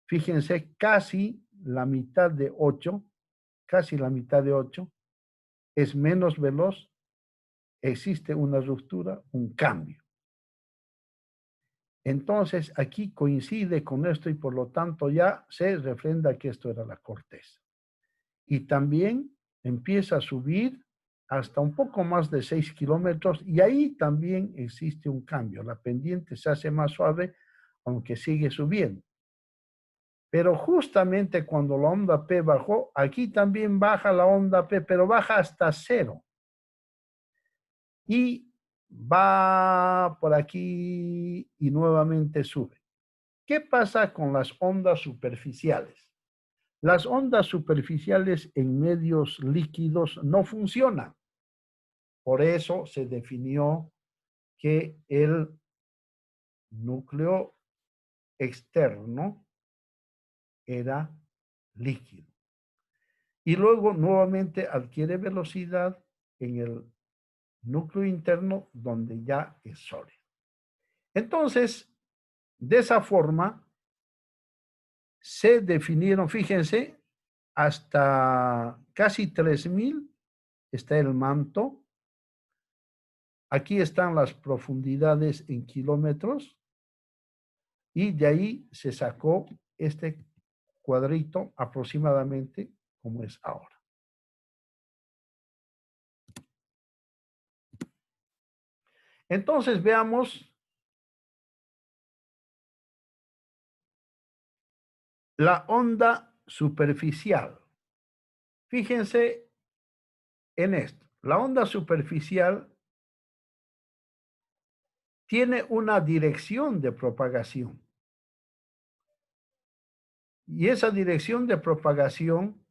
fíjense, casi la mitad de 8, es menos veloz, existe una ruptura, un cambio. Entonces, aquí coincide con esto y por lo tanto ya se refrenda que esto era la corteza. Y también empieza a subir hasta un poco más de 6 kilómetros y ahí también existe un cambio. La pendiente se hace más suave, aunque sigue subiendo. Pero justamente cuando la onda P bajó, aquí también baja la onda P, pero baja hasta 0. Y va por aquí y nuevamente sube. ¿Qué pasa con las ondas superficiales? Las ondas superficiales en medios líquidos no funcionan. Por eso se definió que el núcleo externo era líquido. Y luego nuevamente adquiere velocidad en el núcleo interno donde ya es sólido. Entonces, de esa forma, se definieron, fíjense, hasta casi 3000 está el manto. Aquí están las profundidades en kilómetros y de ahí se sacó este cuadrito aproximadamente como es ahora. Entonces veamos la onda superficial. Fíjense en esto. La onda superficial tiene una dirección de propagación. Y esa dirección de propagación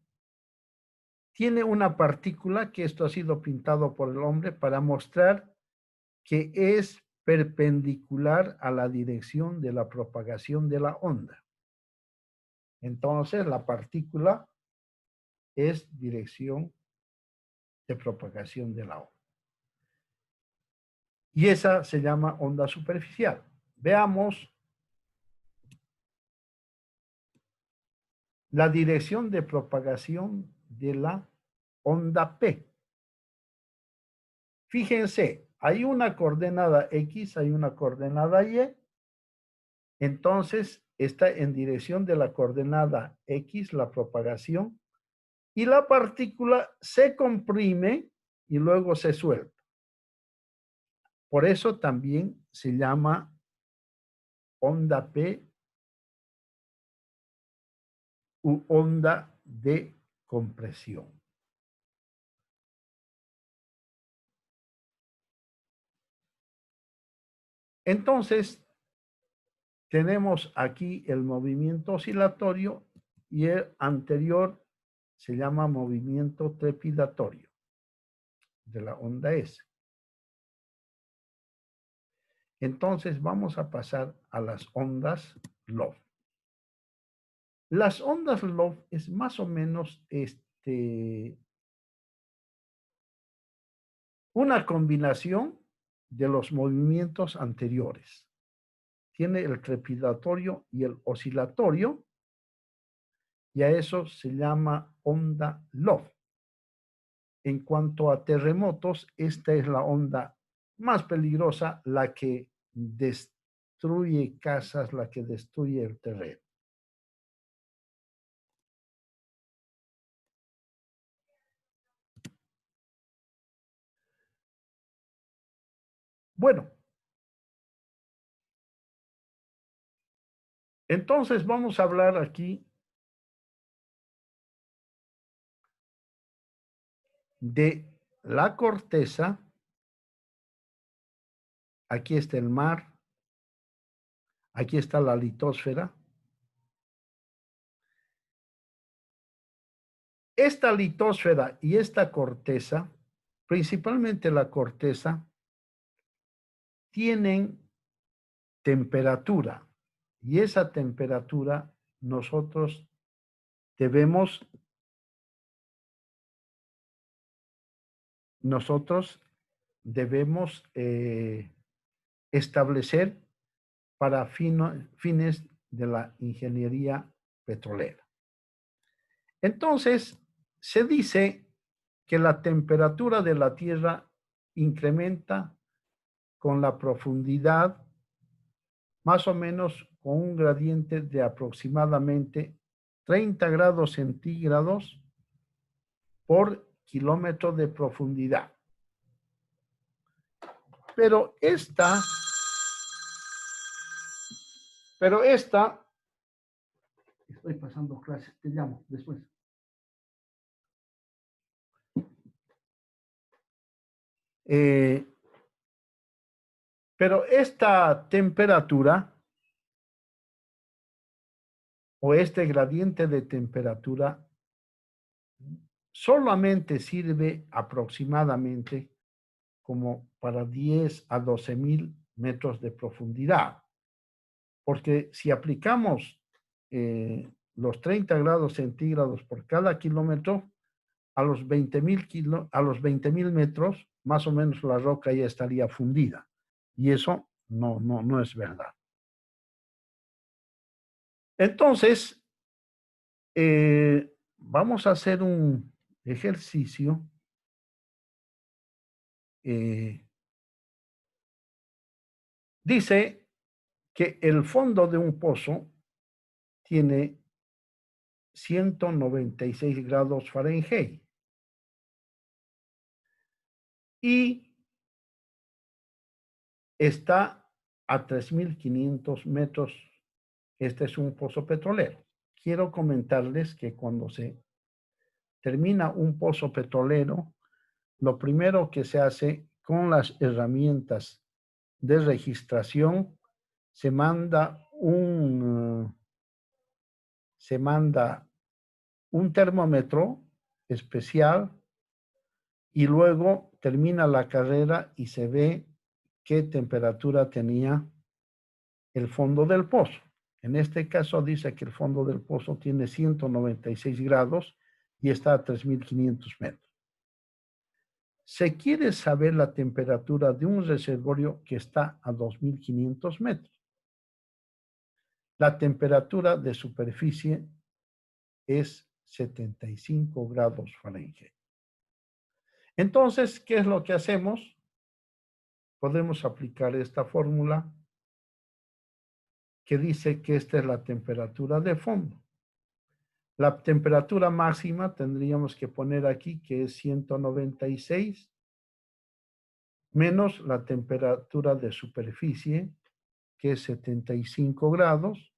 tiene una partícula, que esto ha sido pintado por el hombre para mostrar que es perpendicular a la dirección de la propagación de la onda. Entonces, la partícula es dirección de propagación de la onda. Y esa se llama onda superficial. Veamos la dirección de propagación de la onda P. Fíjense, hay una coordenada X, hay una coordenada Y. Entonces, está en dirección de la coordenada X, la propagación, y la partícula se comprime y luego se suelta. Por eso también se llama onda P u onda de compresión. Entonces, tenemos aquí el movimiento oscilatorio y el anterior se llama movimiento trepidatorio de la onda S. Entonces vamos a pasar a las ondas Love. Las ondas Love es más o menos una combinación de los movimientos anteriores. Tiene el trepidatorio y el oscilatorio, y a eso se llama onda Love. En cuanto a terremotos, esta es la onda más peligrosa, la que destruye casas, la que destruye el terreno. Bueno, entonces vamos a hablar aquí de la corteza. Aquí está el mar. Aquí está la litosfera. Esta litosfera y esta corteza, principalmente la corteza, tienen temperatura. Y esa temperatura nosotros debemos establecer para fines de la ingeniería petrolera. Entonces, se dice que la temperatura de la Tierra incrementa con la profundidad, más o menos con un gradiente de aproximadamente 30 grados centígrados por kilómetro de profundidad. Pero esta, estoy pasando clases, te llamo después. Pero esta temperatura o este gradiente de temperatura solamente sirve aproximadamente como para 10 a 12,000 metros de profundidad. Porque si aplicamos los 30 grados centígrados por cada kilómetro, a los 20,000 metros, más o menos la roca ya estaría fundida. Y eso no es verdad. Entonces, vamos a hacer un ejercicio. Dice que el fondo de un pozo tiene 196 grados Fahrenheit y está a 3.500 metros. Este es un pozo petrolero. Quiero comentarles que cuando se termina un pozo petrolero, lo primero que se hace con las herramientas de registración, se manda un termómetro especial y luego termina la carrera y se ve qué temperatura tenía el fondo del pozo. En este caso dice que el fondo del pozo tiene 196 grados y está a 3.500 metros. Se quiere saber la temperatura de un reservorio que está a 2.500 metros. La temperatura de superficie es 75 grados Fahrenheit. Entonces, ¿qué es lo que hacemos? Podemos aplicar esta fórmula que dice que esta es la temperatura de fondo. La temperatura máxima tendríamos que poner aquí que es 196 menos la temperatura de superficie que es 75 grados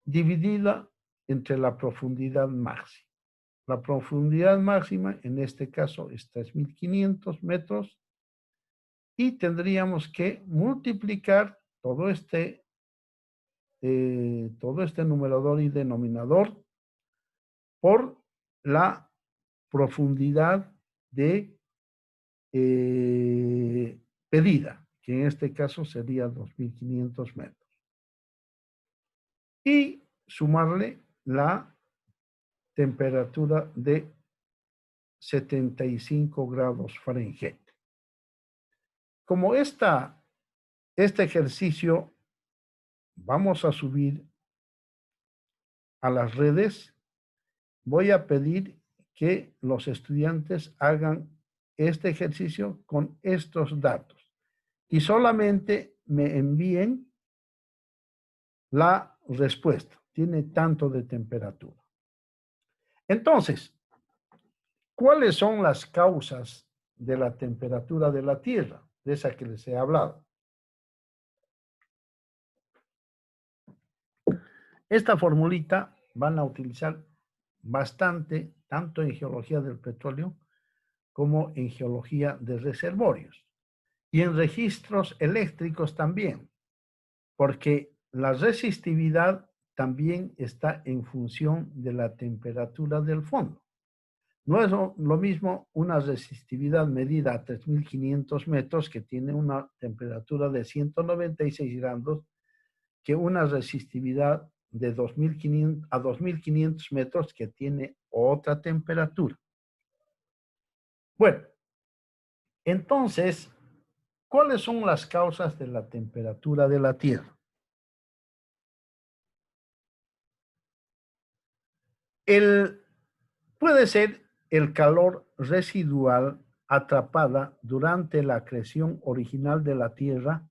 dividida entre la profundidad máxima. La profundidad máxima en este caso es 3.500 metros y tendríamos que multiplicar todo este numerador y denominador por la profundidad de pedida, que en este caso sería 2.500 metros. Y sumarle la temperatura de 75 grados Fahrenheit. Como este ejercicio vamos a subir a las redes, voy a pedir que los estudiantes hagan este ejercicio con estos datos y solamente me envíen la respuesta. Tiene tanto de temperatura. Entonces, ¿cuáles son las causas de la temperatura de la Tierra? De esa que les he hablado. Esta formulita van a utilizar bastante, tanto en geología del petróleo como en geología de reservorios y en registros eléctricos también, porque la resistividad también está en función de la temperatura del fondo. No es lo mismo una resistividad medida a 3.500 metros que tiene una temperatura de 196 grados que una resistividad de 2.500 a 2.500 metros que tiene otra temperatura. Bueno, entonces, ¿cuáles son las causas de la temperatura de la Tierra? Puede ser el calor residual atrapada durante la acreción original de la Tierra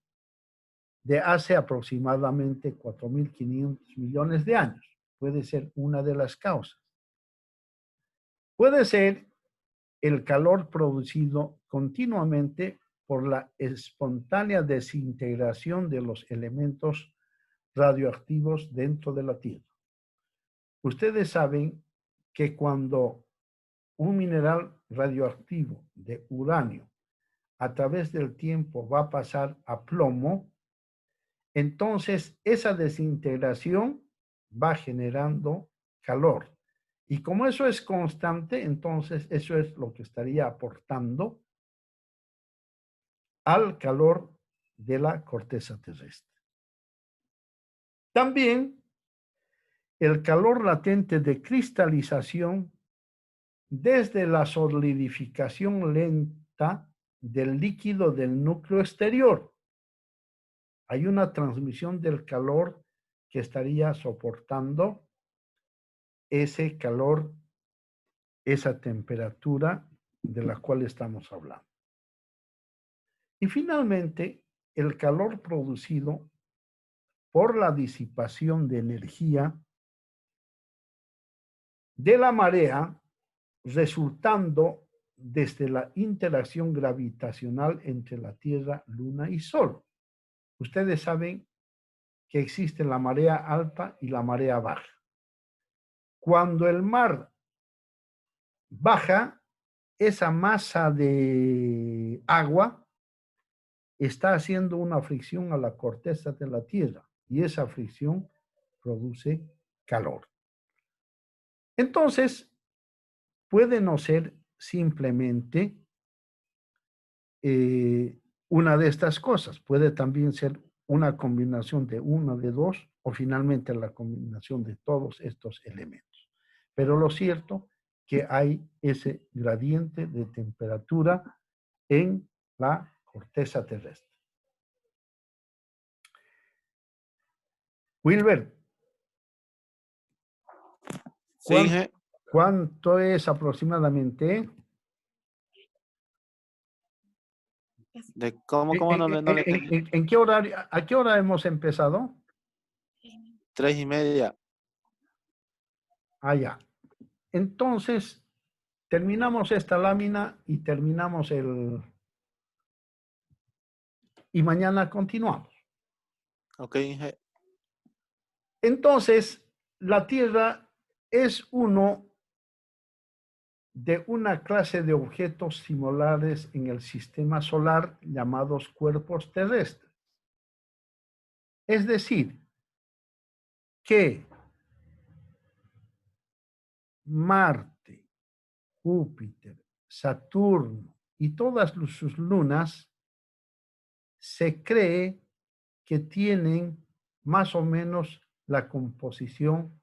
de hace aproximadamente 4.500 millones de años. Puede ser una de las causas. Puede ser el calor producido continuamente por la espontánea desintegración de los elementos radioactivos dentro de la Tierra. Ustedes saben que cuando un mineral radioactivo de uranio a través del tiempo va a pasar a plomo, entonces esa desintegración va generando calor. Y como eso es constante, entonces eso es lo que estaría aportando al calor de la corteza terrestre. También el calor latente de cristalización desde la solidificación resulta del líquido del núcleo exterior. Hay una transmisión del calor que estaría soportando ese calor, esa temperatura de la cual estamos hablando. Y finalmente, el calor producido por la disipación de energía de la marea resultando desde la interacción gravitacional entre la Tierra, Luna y Sol. Ustedes saben que existe la marea alta y la marea baja. Cuando el mar baja, esa masa de agua está haciendo una fricción a la corteza de la Tierra y esa fricción produce calor. Entonces, puede no ser simplemente una de estas cosas, puede también ser una combinación de una de dos o finalmente la combinación de todos estos elementos. Pero lo cierto que hay ese gradiente de temperatura en la corteza terrestre. Wilber, Sí, Inge. ¿cuánto es aproximadamente? ¿De cómo no le entendí? ¿En qué horario, a qué hora hemos empezado? 3:30. Ah, ya. Entonces, terminamos esta lámina y terminamos y mañana continuamos. Ok, Inge. Entonces, la Tierra es uno de una clase de objetos similares en el sistema solar llamados cuerpos terrestres. Es decir, que Marte, Júpiter, Saturno y todas sus lunas se cree que tienen más o menos la composición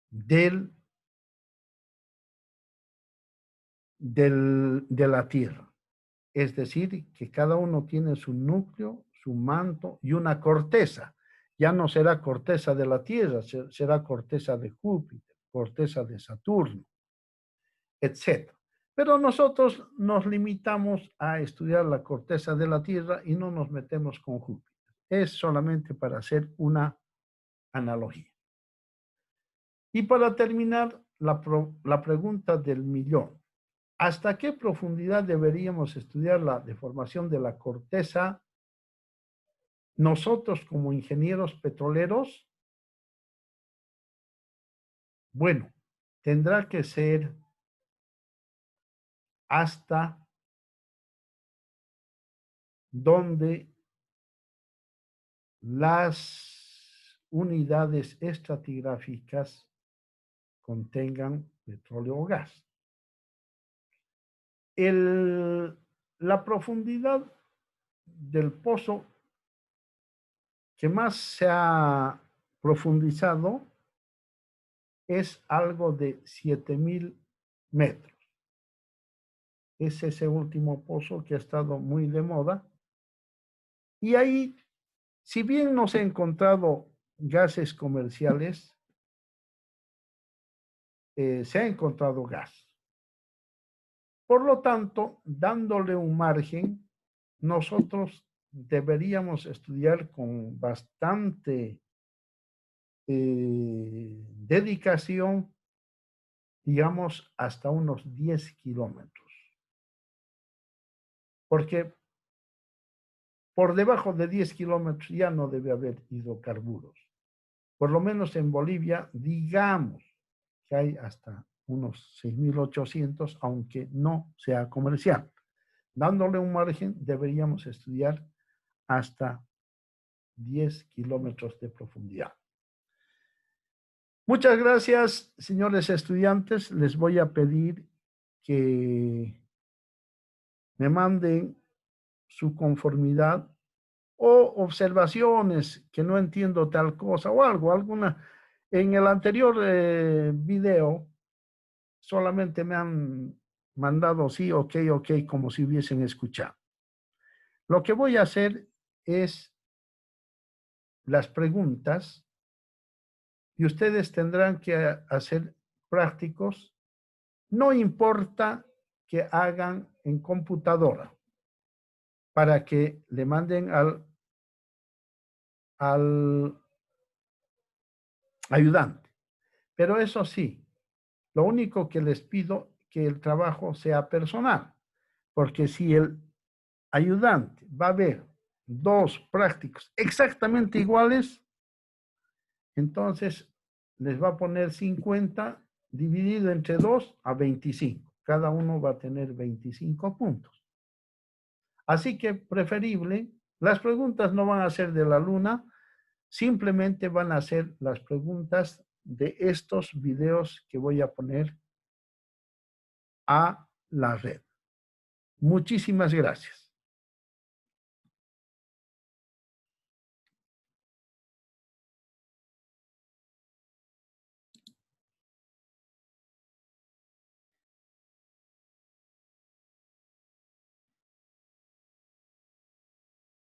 de la Tierra. Es decir, que cada uno tiene su núcleo, su manto y una corteza. Ya no será corteza de la Tierra, será corteza de Júpiter, corteza de Saturno, etc. Pero nosotros nos limitamos a estudiar la corteza de la Tierra y no nos metemos con Júpiter. Es solamente para hacer una analogía. Y para terminar, la pregunta del millón. ¿Hasta qué profundidad deberíamos estudiar la deformación de la corteza nosotros como ingenieros petroleros? Bueno, tendrá que ser hasta donde las unidades estratigráficas contengan petróleo o gas. La profundidad del pozo que más se ha profundizado es algo de 7,000 metros. Es ese último pozo que ha estado muy de moda. Y ahí, si bien no se han encontrado gases comerciales, se ha encontrado gas. Por lo tanto, dándole un margen, nosotros deberíamos estudiar con bastante dedicación, digamos, hasta unos 10 kilómetros. Porque por debajo de 10 kilómetros ya no debe haber hidrocarburos. Por lo menos en Bolivia, digamos que hay hasta unos 6,800, aunque no sea comercial. Dándole un margen, deberíamos estudiar hasta 10 kilómetros de profundidad. Muchas gracias, señores estudiantes. Les voy a pedir que me manden su conformidad o observaciones que no entiendo tal cosa o algo, alguna. En el anterior video solamente me han mandado sí, ok, ok, como si hubiesen escuchado. Lo que voy a hacer es las preguntas y ustedes tendrán que hacer prácticos. No importa que hagan en computadora para que le manden al ayudante. Pero eso sí, lo único que les pido que el trabajo sea personal, porque si el ayudante va a ver dos prácticos exactamente iguales, entonces les va a poner 50 dividido entre 2 a 25. Cada uno va a tener 25 puntos. Así que preferible, las preguntas no van a ser de la luna, simplemente van a ser las preguntas de estos videos que voy a poner a la red. Muchísimas gracias.